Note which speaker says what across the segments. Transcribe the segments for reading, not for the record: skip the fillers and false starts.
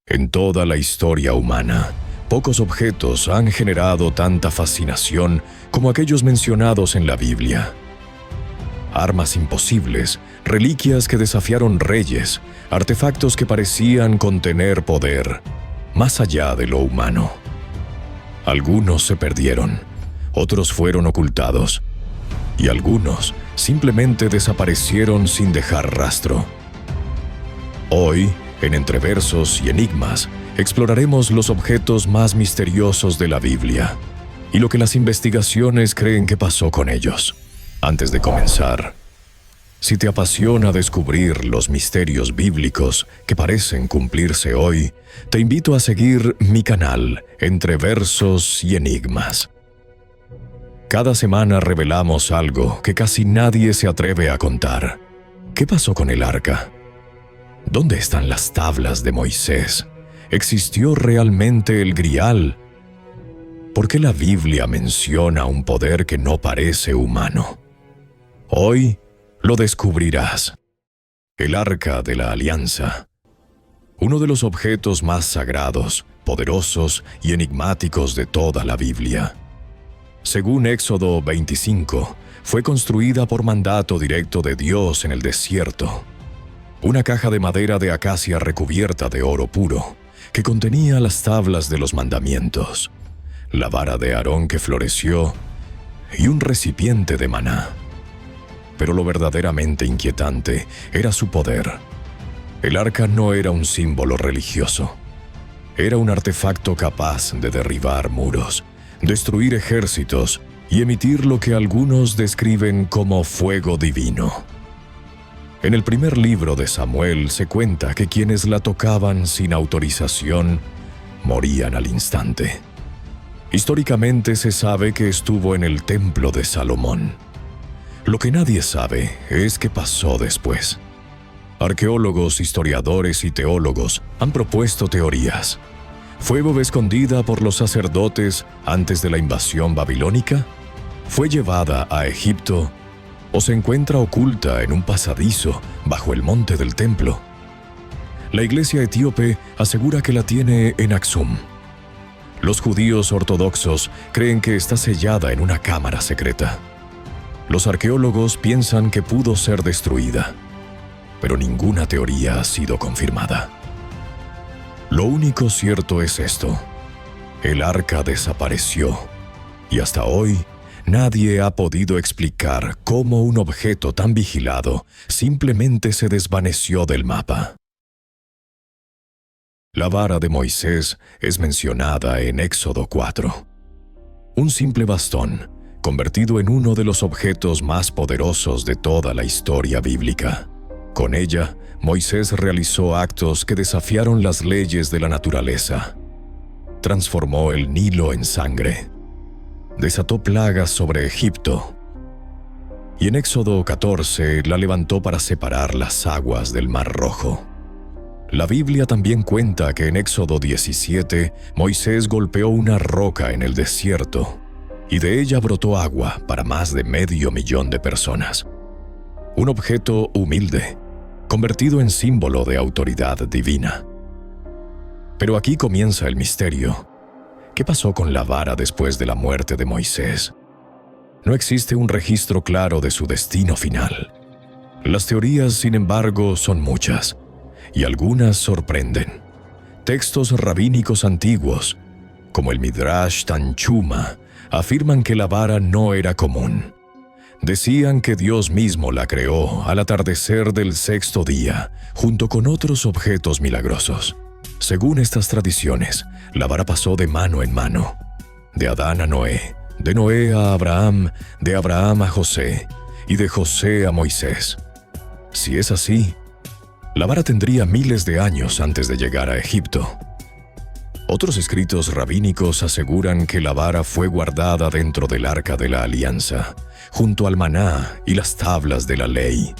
Speaker 1: En toda la historia humana, pocos objetos han generado tanta fascinación como aquellos mencionados en la Biblia. Armas imposibles, reliquias que desafiaron reyes, artefactos que parecían contener poder, más allá de lo humano. Algunos se perdieron, otros fueron ocultados, y algunos simplemente desaparecieron sin dejar rastro. Hoy, en Entre Versos y Enigmas, exploraremos los objetos más misteriosos de la Biblia y lo que las investigaciones creen que pasó con ellos. Antes de comenzar, si te apasiona descubrir los misterios bíblicos que parecen cumplirse hoy, te invito a seguir mi canal Entre Versos y Enigmas. Cada semana revelamos algo que casi nadie se atreve a contar. ¿Qué pasó con el arca? ¿Dónde están las tablas de Moisés? ¿Existió realmente el Grial? ¿Por qué la Biblia menciona un poder que no parece humano? Hoy lo descubrirás. El Arca de la Alianza. Uno de los objetos más sagrados, poderosos y enigmáticos de toda la Biblia. Según Éxodo 25, fue construida por mandato directo de Dios en el desierto. Una caja de madera de acacia recubierta de oro puro, que contenía las tablas de los mandamientos, la vara de Aarón que floreció y un recipiente de maná. Pero lo verdaderamente inquietante era su poder. El arca no era un símbolo religioso. Era un artefacto capaz de derribar muros, destruir ejércitos y emitir lo que algunos describen como fuego divino. En el primer libro de Samuel se cuenta que quienes la tocaban sin autorización morían al instante. Históricamente se sabe que estuvo en el templo de Salomón. Lo que nadie sabe es qué pasó después. Arqueólogos, historiadores y teólogos han propuesto teorías. ¿Fue escondida por los sacerdotes antes de la invasión babilónica? ¿Fue llevada a Egipto? ¿O se encuentra oculta en un pasadizo bajo el monte del templo? La iglesia etíope asegura que la tiene en Aksum. Los judíos ortodoxos creen que está sellada en una cámara secreta. Los arqueólogos piensan que pudo ser destruida, pero ninguna teoría ha sido confirmada. Lo único cierto es esto: el arca desapareció, y hasta hoy nadie ha podido explicar cómo un objeto tan vigilado simplemente se desvaneció del mapa. La vara de Moisés es mencionada en Éxodo 4. Un simple bastón, convertido en uno de los objetos más poderosos de toda la historia bíblica. Con ella, Moisés realizó actos que desafiaron las leyes de la naturaleza. Transformó el Nilo en sangre. Desató plagas sobre Egipto. Y en Éxodo 14 la levantó para separar las aguas del Mar Rojo. La Biblia también cuenta que en Éxodo 17 Moisés golpeó una roca en el desierto y de ella brotó agua para más de 500,000 de personas. Un objeto humilde, convertido en símbolo de autoridad divina. Pero aquí comienza el misterio. ¿Qué pasó con la vara después de la muerte de Moisés? No existe un registro claro de su destino final. Las teorías, sin embargo, son muchas, y algunas sorprenden. Textos rabínicos antiguos, como el Midrash Tanchuma, afirman que la vara no era común. Decían que Dios mismo la creó al atardecer del 6º día, junto con otros objetos milagrosos. Según estas tradiciones, la vara pasó de mano en mano, de Adán a Noé, de Noé a Abraham, de Abraham a José, y de José a Moisés. Si es así, la vara tendría miles de años antes de llegar a Egipto. Otros escritos rabínicos aseguran que la vara fue guardada dentro del Arca de la Alianza, junto al maná y las tablas de la ley.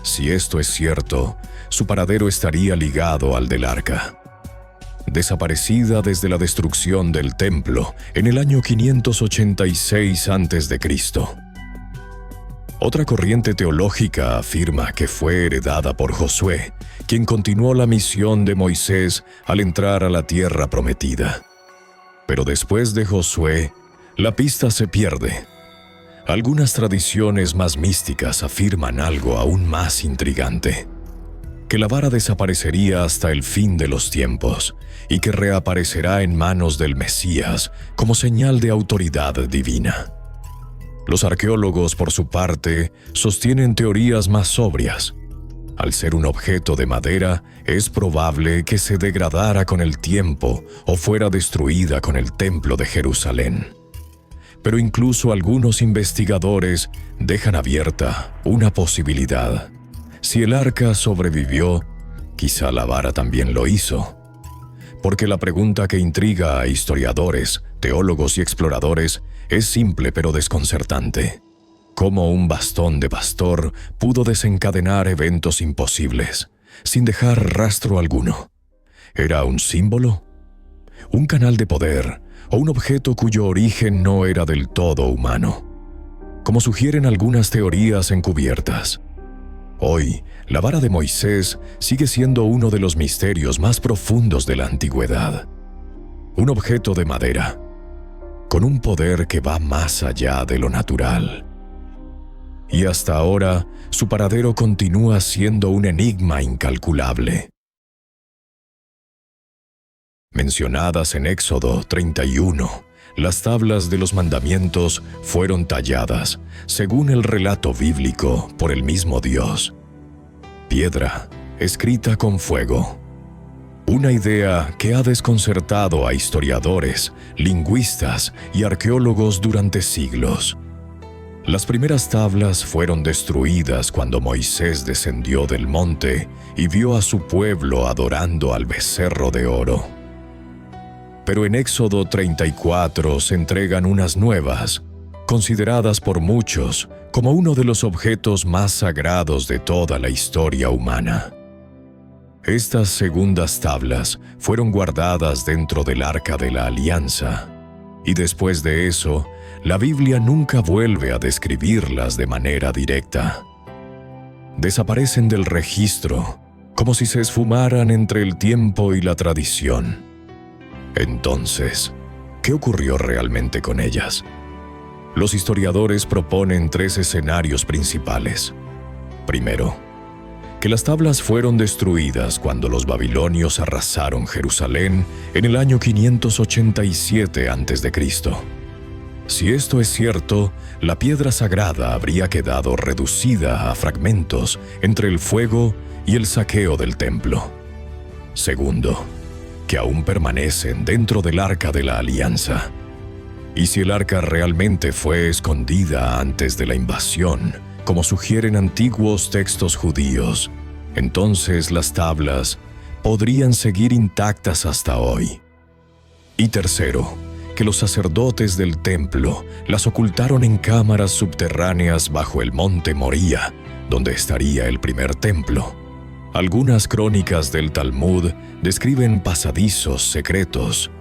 Speaker 1: Si esto es cierto, su paradero estaría ligado al del arca. Desaparecida desde la destrucción del templo en el año 586 a.C. Otra corriente teológica afirma que fue heredada por Josué, quien continuó la misión de Moisés al entrar a la tierra prometida. Pero después de Josué, la pista se pierde. Algunas tradiciones más místicas afirman algo aún más intrigante: que la vara desaparecería hasta el fin de los tiempos y que reaparecerá en manos del Mesías como señal de autoridad divina. Los arqueólogos, por su parte, sostienen teorías más sobrias. Al ser un objeto de madera, es probable que se degradara con el tiempo o fuera destruida con el Templo de Jerusalén. Pero incluso algunos investigadores dejan abierta una posibilidad. Si el arca sobrevivió, quizá la vara también lo hizo. Porque la pregunta que intriga a historiadores, teólogos y exploradores es simple pero desconcertante: ¿cómo un bastón de pastor pudo desencadenar eventos imposibles, sin dejar rastro alguno? ¿Era un símbolo? ¿Un canal de poder? ¿O un objeto cuyo origen no era del todo humano? Como sugieren algunas teorías encubiertas. Hoy, la vara de Moisés sigue siendo uno de los misterios más profundos de la antigüedad. Un objeto de madera, con un poder que va más allá de lo natural. Y hasta ahora, su paradero continúa siendo un enigma incalculable. Mencionadas en Éxodo 31, las tablas de los mandamientos fueron talladas, según el relato bíblico, por el mismo Dios. Piedra, escrita con fuego. Una idea que ha desconcertado a historiadores, lingüistas y arqueólogos durante siglos. Las primeras tablas fueron destruidas cuando Moisés descendió del monte y vio a su pueblo adorando al becerro de oro. Pero en Éxodo 34 se entregan unas nuevas, consideradas por muchos como uno de los objetos más sagrados de toda la historia humana. Estas segundas tablas fueron guardadas dentro del Arca de la Alianza, y después de eso, la Biblia nunca vuelve a describirlas de manera directa. Desaparecen del registro, como si se esfumaran entre el tiempo y la tradición. Entonces, ¿qué ocurrió realmente con ellas? Los historiadores proponen 3 escenarios principales. Primero, que las tablas fueron destruidas cuando los babilonios arrasaron Jerusalén en el año 587 a.C. Si esto es cierto, la piedra sagrada habría quedado reducida a fragmentos entre el fuego y el saqueo del templo. Segundo, que aún permanecen dentro del Arca de la Alianza. Y si el arca realmente fue escondida antes de la invasión, como sugieren antiguos textos judíos, entonces las tablas podrían seguir intactas hasta hoy. Y tercero, que los sacerdotes del templo las ocultaron en cámaras subterráneas bajo el monte Moría, donde estaría el primer templo. Algunas crónicas del Talmud describen pasadizos secretos,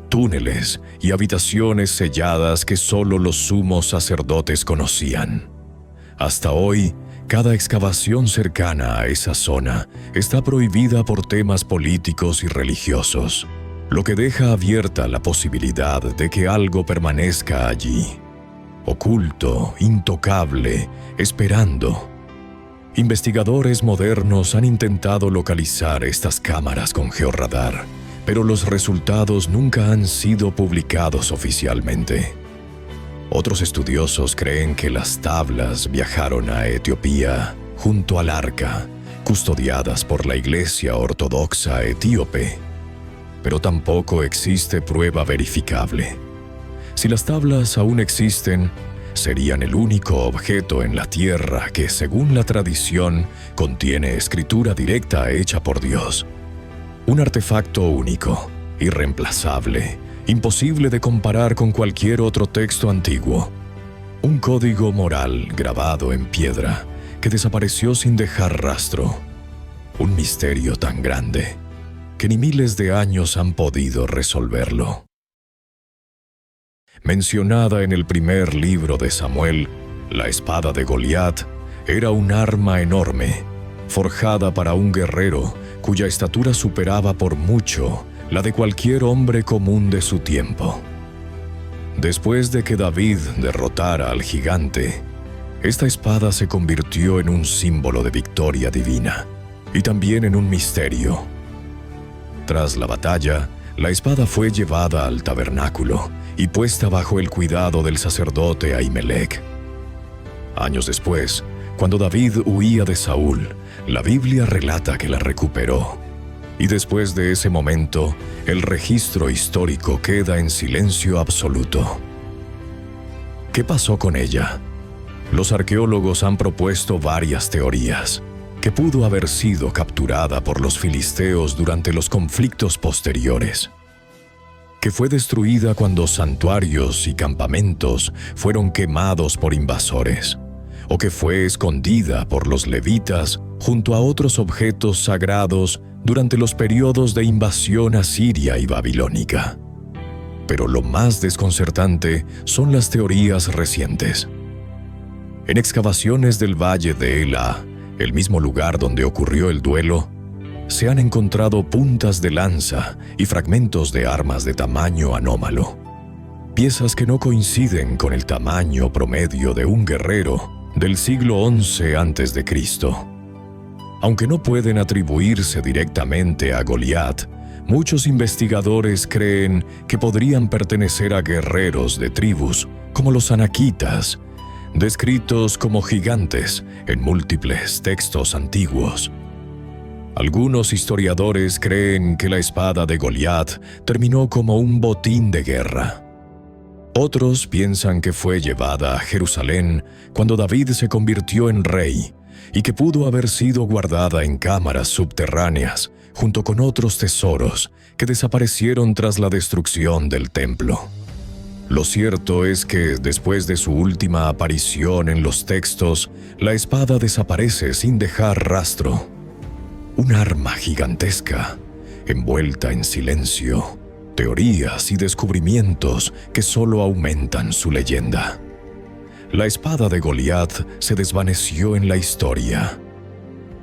Speaker 1: túneles y habitaciones selladas que solo los sumos sacerdotes conocían. Hasta hoy, cada excavación cercana a esa zona está prohibida por temas políticos y religiosos, lo que deja abierta la posibilidad de que algo permanezca allí, oculto, intocable, esperando. Investigadores modernos han intentado localizar estas cámaras con georradar, pero los resultados nunca han sido publicados oficialmente. Otros estudiosos creen que las tablas viajaron a Etiopía junto al arca, custodiadas por la Iglesia Ortodoxa etíope, pero tampoco existe prueba verificable. Si las tablas aún existen, serían el único objeto en la tierra que, según la tradición, contiene escritura directa hecha por Dios. Un artefacto único, irreemplazable, imposible de comparar con cualquier otro texto antiguo. Un código moral grabado en piedra que desapareció sin dejar rastro. Un misterio tan grande que ni miles de años han podido resolverlo. Mencionada en el primer libro de Samuel, La espada de Goliat era un arma enorme, forjada para un guerrero cuya estatura superaba por mucho la de cualquier hombre común de su tiempo. Después de que David derrotara al gigante, esta espada se convirtió en un símbolo de victoria divina y también en un misterio. Tras la batalla, la espada fue llevada al tabernáculo y puesta bajo el cuidado del sacerdote Ahimelech. Años después, cuando David huía de Saúl, la Biblia relata que la recuperó. Y después de ese momento, el registro histórico queda en silencio absoluto. ¿Qué pasó con ella? Los arqueólogos han propuesto varias teorías. Que pudo haber sido capturada por los filisteos durante los conflictos posteriores. Que fue destruida cuando santuarios y campamentos fueron quemados por invasores. O que fue escondida por los levitas junto a otros objetos sagrados durante los periodos de invasión asiria y babilónica. Pero lo más desconcertante son las teorías recientes. En excavaciones del valle de Ela, el mismo lugar donde ocurrió el duelo, se han encontrado puntas de lanza y fragmentos de armas de tamaño anómalo. Piezas que no coinciden con el tamaño promedio de un guerrero del siglo XI a.C. Aunque no pueden atribuirse directamente a Goliat, muchos investigadores creen que podrían pertenecer a guerreros de tribus como los anaquitas, descritos como gigantes en múltiples textos antiguos. Algunos historiadores creen que la espada de Goliat terminó como un botín de guerra. Otros piensan que fue llevada a Jerusalén cuando David se convirtió en rey y que pudo haber sido guardada en cámaras subterráneas junto con otros tesoros que desaparecieron tras la destrucción del templo. Lo cierto es que, después de su última aparición en los textos, la espada desaparece sin dejar rastro. Un arma gigantesca, envuelta en silencio, teorías y descubrimientos que solo aumentan su leyenda. La espada de Goliat se desvaneció en la historia,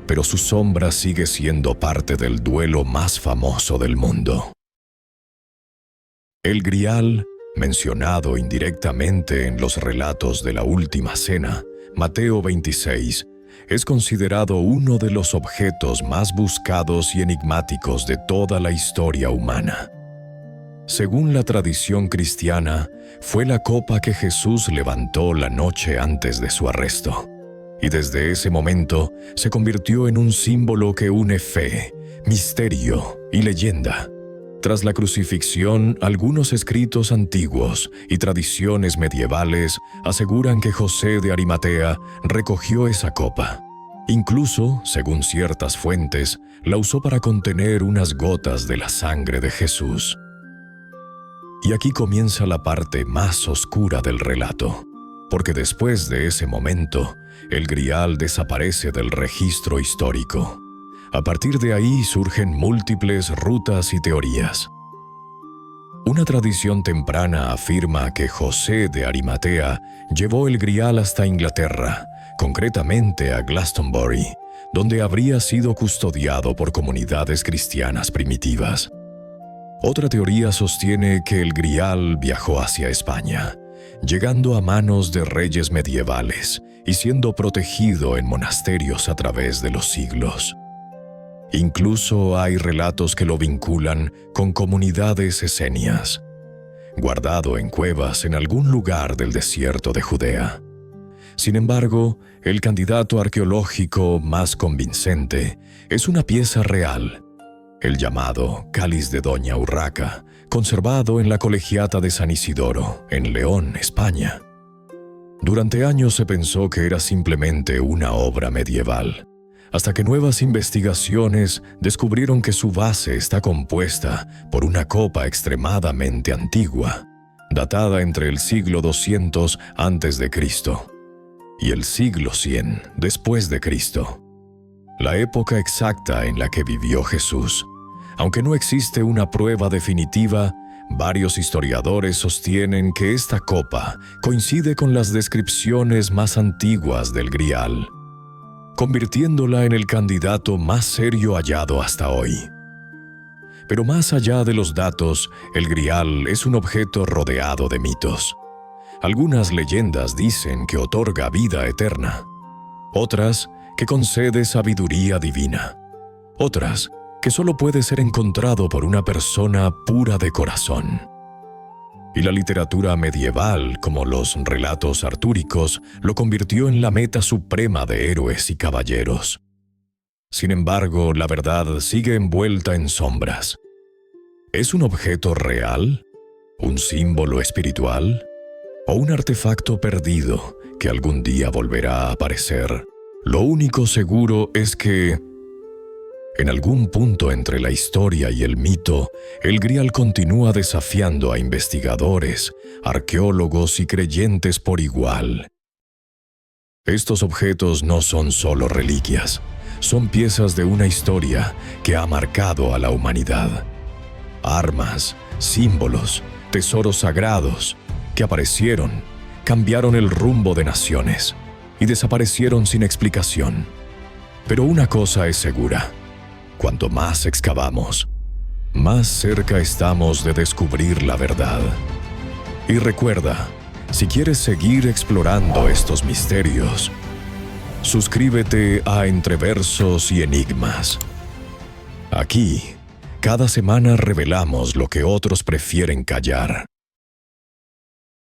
Speaker 1: pero su sombra sigue siendo parte del duelo más famoso del mundo. El Grial, mencionado indirectamente en los relatos de la Última Cena, Mateo 26, es considerado uno de los objetos más buscados y enigmáticos de toda la historia humana. Según la tradición cristiana, fue la copa que Jesús levantó la noche antes de su arresto, y desde ese momento se convirtió en un símbolo que une fe, misterio y leyenda. Tras la crucifixión, algunos escritos antiguos y tradiciones medievales aseguran que José de Arimatea recogió esa copa. Incluso, según ciertas fuentes, la usó para contener unas gotas de la sangre de Jesús. Y aquí comienza la parte más oscura del relato, porque después de ese momento, el Grial desaparece del registro histórico. A partir de ahí surgen múltiples rutas y teorías. Una tradición temprana afirma que José de Arimatea llevó el Grial hasta Inglaterra, concretamente a Glastonbury, donde habría sido custodiado por comunidades cristianas primitivas. Otra teoría sostiene que el Grial viajó hacia España, llegando a manos de reyes medievales y siendo protegido en monasterios a través de los siglos. Incluso hay relatos que lo vinculan con comunidades esenias, guardado en cuevas en algún lugar del desierto de Judea. Sin embargo, el candidato arqueológico más convincente es una pieza real, el llamado Cáliz de Doña Urraca, conservado en la Colegiata de San Isidoro, en León, España. Durante años se pensó que era simplemente una obra medieval, hasta que nuevas investigaciones descubrieron que su base está compuesta por una copa extremadamente antigua, datada entre el siglo 200 a.C. y el siglo 100 después de Cristo, la época exacta en la que vivió Jesús. Aunque no existe una prueba definitiva, Varios historiadores sostienen que esta copa coincide con las descripciones más antiguas del Grial, convirtiéndola en el candidato más serio hallado hasta hoy. Pero más allá de los datos, el Grial es un objeto rodeado de mitos. Algunas leyendas dicen que otorga vida eterna, otras que concede sabiduría divina, otras que solo puede ser encontrado por una persona pura de corazón. Y la literatura medieval, como los relatos artúricos, lo convirtió en la meta suprema de héroes y caballeros. Sin embargo, la verdad sigue envuelta en sombras. ¿Es un objeto real? ¿Un símbolo espiritual? ¿O un artefacto perdido que algún día volverá a aparecer? Lo único seguro es que, en algún punto entre la historia y el mito, el Grial continúa desafiando a investigadores, arqueólogos y creyentes por igual. Estos objetos no son solo reliquias, son piezas de una historia que ha marcado a la humanidad. Armas, símbolos, tesoros sagrados que aparecieron, cambiaron el rumbo de naciones y desaparecieron sin explicación. Pero una cosa es segura: cuanto más excavamos, más cerca estamos de descubrir la verdad. Y recuerda, si quieres seguir explorando estos misterios, suscríbete a Entre Versos y Enigmas. Aquí, cada semana revelamos lo que otros prefieren callar.